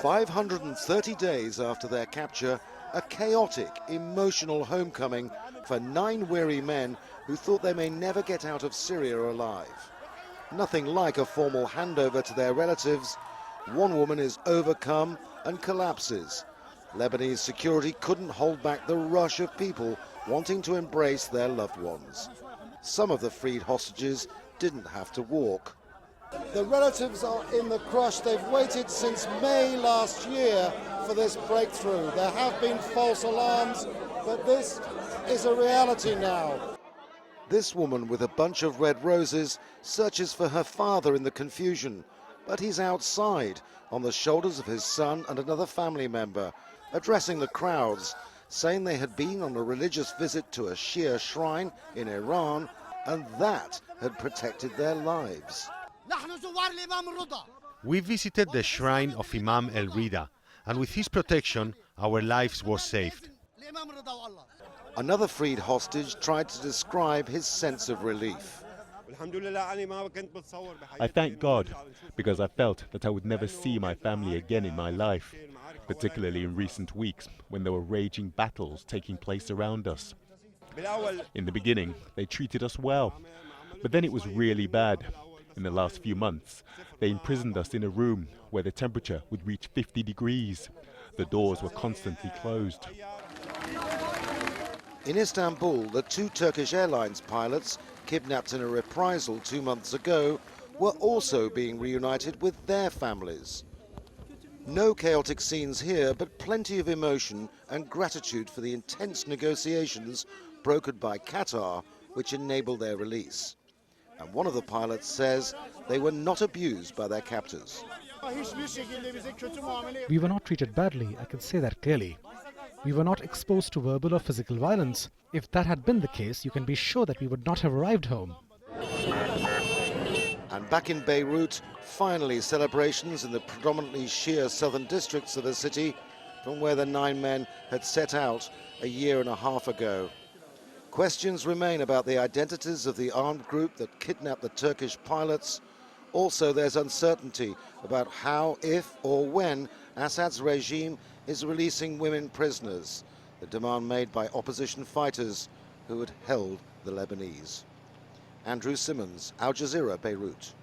530 days after their capture, a chaotic, emotional homecoming for 9 weary men who thought they may never get out of Syria alive. Nothing like a formal handover to their relatives. One woman is overcome and collapses. Lebanese security couldn't hold back the rush of people wanting to embrace their loved ones. Some of the freed hostages didn't have to walk. The relatives are in the crush. They've waited since May last year for this breakthrough. There have been false alarms, but this is a reality now. This woman with a bunch of red roses searches for her father in the confusion, but he's outside on the shoulders of his son and another family member, addressing the crowds, saying they had been on a religious visit to a Shia shrine in Iran, and that had protected their lives. We visited the shrine of Imam el-Rida, and with his protection, our lives were saved. Another freed hostage tried to describe his sense of relief. I thank God because I felt that I would never see my family again in my life, particularly in recent weeks when there were raging battles taking place around us. In the beginning, they treated us well, but then it was really bad. In the last few months, they imprisoned us in a room where the temperature would reach 50 degrees. The doors were constantly closed. In Istanbul, the 2 Turkish Airlines pilots, kidnapped in a reprisal 2 months ago, were also being reunited with their families. No chaotic scenes here, but plenty of emotion and gratitude for the intense negotiations brokered by Qatar, which enabled their release. And one of the pilots says they were not abused by their captors. We were not treated badly, I can say that clearly. We were not exposed to verbal or physical violence. If that had been the case, you can be sure that we would not have arrived home. And back in Beirut, finally celebrations in the predominantly Shia southern districts of the city, from where the 9 men had set out a year and a half ago. Questions remain about the identities of the armed group that kidnapped the Turkish pilots. Also, there's uncertainty about how, if or when Assad's regime is releasing women prisoners, the demand made by opposition fighters who had held the Lebanese. Andrew Simmons, Al Jazeera, Beirut.